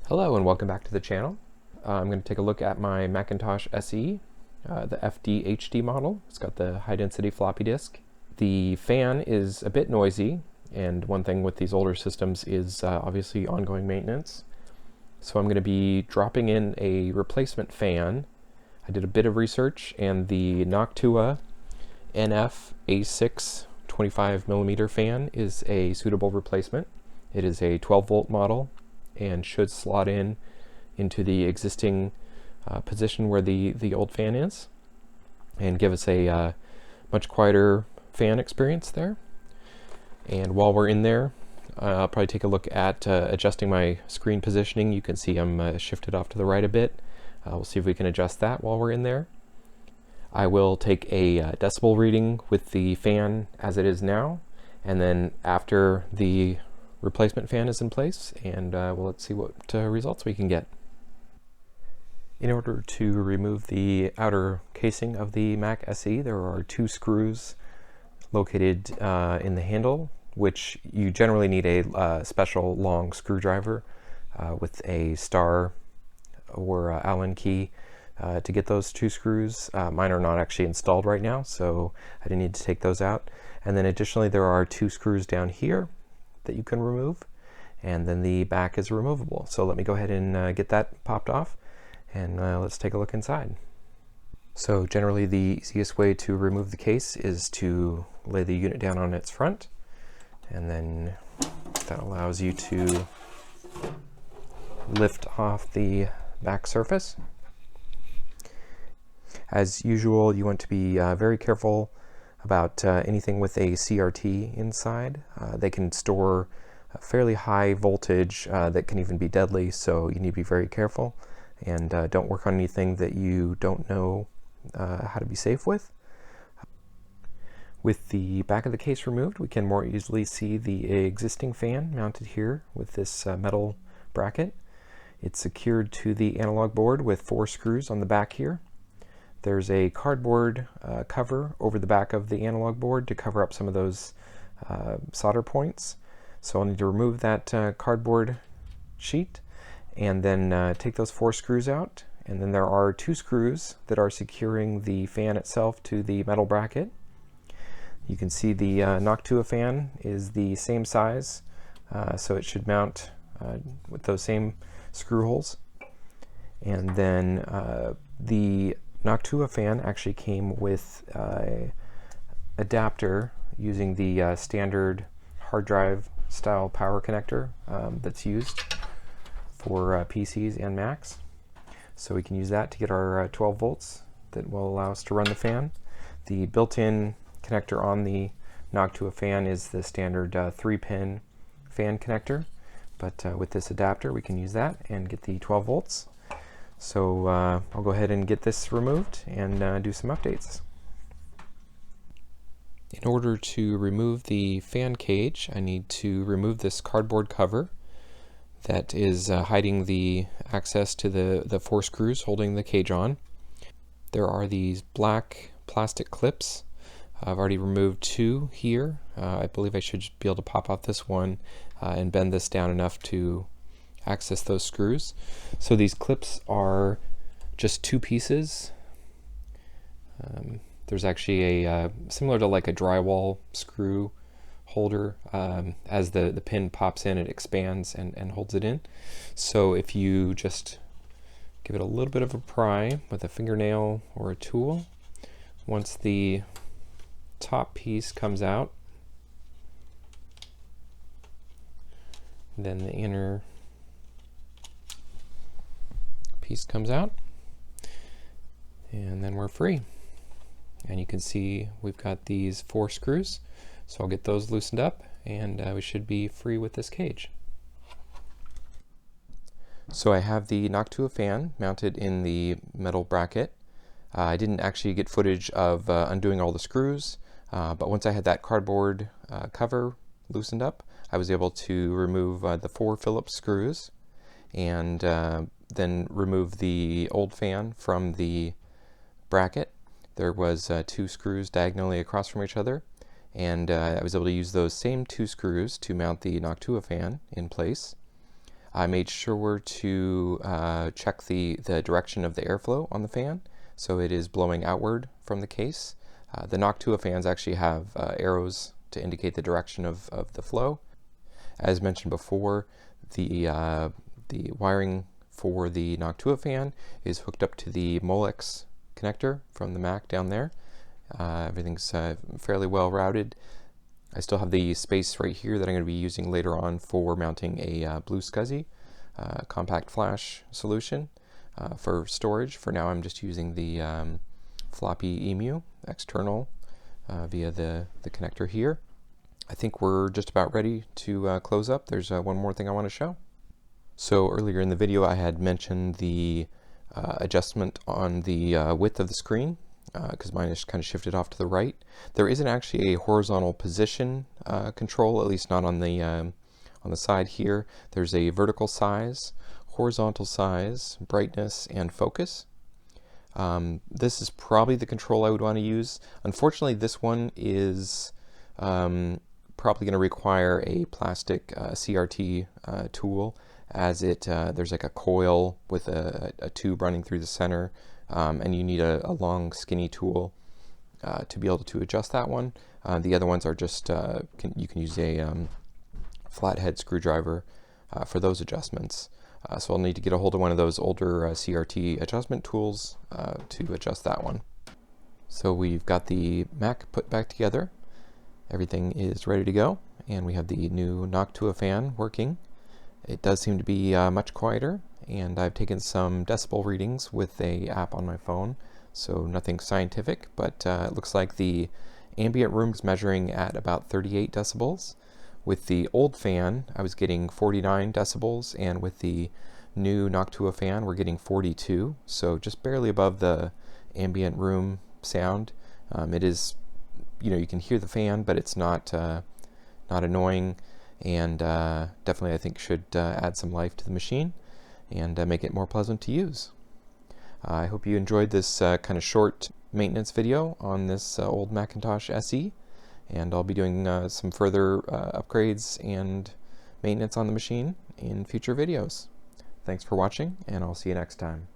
Hello and welcome back to the channel. I'm going to take a look at my Macintosh SE, the FDHD model. It's got the high density floppy disk. The fan is a bit noisy, and one thing with these older systems is obviously ongoing maintenance. So I'm going to be dropping in a replacement fan. I did a bit of research, and the Noctua NF A6 25mm fan is a suitable replacement. It is a 12-volt model and should slot into the existing position where the old fan is and give us a much quieter fan experience there. And while we're in there, I'll probably take a look at adjusting my screen positioning. You can see I'm shifted off to the right a bit. We'll see if we can adjust that while we're in there. I will take a decibel reading with the fan as it is now, and then after the replacement fan is in place, and let's see what results we can get. In order to remove the outer casing of the Mac SE, there are two screws located in the handle, which you generally need a special long screwdriver with a star or Allen key to get those two screws. Mine are not actually installed right now, so I didn't need to take those out. And then additionally, there are two screws down here that you can remove, and then the back is removable. So let me go ahead and get that popped off, and let's take a look inside. So generally the easiest way to remove the case is to lay the unit down on its front, and then that allows you to lift off the back surface. As usual, you want to be very careful about anything with a CRT inside. They can store a fairly high voltage that can even be deadly, so you need to be very careful, and don't work on anything that you don't know how to be safe with. With the back of the case removed, we can more easily see the existing fan mounted here with this metal bracket. It's secured to the analog board with 4 screws on the back here. There's a cardboard cover over the back of the analog board to cover up some of those solder points. So I'll need to remove that cardboard sheet and then take those 4 screws out. And then there are 2 screws that are securing the fan itself to the metal bracket. You can see the Noctua fan is the same size, so it should mount with those same screw holes. And then the Noctua fan actually came with an adapter using the standard hard drive style power connector that's used for PCs and Macs. So we can use that to get our 12 volts that will allow us to run the fan. The built-in connector on the Noctua fan is the standard 3-pin fan connector, but with this adapter we can use that and get the 12 volts. So I'll go ahead and get this removed and do some updates. In order to remove the fan cage, I need to remove this cardboard cover that is hiding the access to the 4 screws holding the cage on. There are these black plastic clips. I've already removed 2 here. I believe I should be able to pop off this one and bend this down enough to access those screws. So these clips are just 2 pieces. There's actually a similar to like a drywall screw holder. As the pin pops in, it expands and holds it in. So if you just give it a little bit of a pry with a fingernail or a tool, once the top piece comes out, then the inner piece comes out, and then we're free. And you can see we've got these 4 screws, so I'll get those loosened up and we should be free with this cage. So I have the Noctua fan mounted in the metal bracket. I didn't actually get footage of undoing all the screws, but once I had that cardboard cover loosened up, I was able to remove the 4 Phillips screws and then remove the old fan from the bracket. There was 2 screws diagonally across from each other, and I was able to use those same 2 screws to mount the Noctua fan in place. I made sure to check the direction of the airflow on the fan, so it is blowing outward from the case. The Noctua fans actually have arrows to indicate the direction of the flow. As mentioned before, the wiring for the Noctua fan is hooked up to the Molex connector from the Mac down there. Everything's fairly well routed. I still have the space right here that I'm going to be using later on for mounting a Blue SCSI compact flash solution for storage. For now I'm just using the floppy EMU external via the connector here. I think we're just about ready to close up. There's one more thing I want to show. So earlier in the video I had mentioned the adjustment on the width of the screen, because mine is kind of shifted off to the right. There isn't actually a horizontal position control, at least not on the side here. There's a vertical size, horizontal size, brightness, and focus. This is probably the control I would want to use. Unfortunately, this one is probably going to require a plastic CRT tool, as there's like a coil with a tube running through the center, and you need a long skinny tool to be able to adjust that one. The other ones are just, you can use a flathead screwdriver for those adjustments. So I'll need to get a hold of one of those older CRT adjustment tools to adjust that one. So we've got the Mac put back together. Everything is ready to go, and we have the new Noctua fan working. It does seem to be much quieter, and I've taken some decibel readings with a app on my phone, so nothing scientific, but it looks like the ambient room is measuring at about 38 decibels. With the old fan, I was getting 49 decibels, and with the new Noctua fan, we're getting 42, so just barely above the ambient room sound. It is, you can hear the fan, but it's not annoying, and definitely I think should add some life to the machine and make it more pleasant to use. I hope you enjoyed this kind of short maintenance video on this old Macintosh SE, and I'll be doing some further upgrades and maintenance on the machine in future videos. Thanks for watching, and I'll see you next time.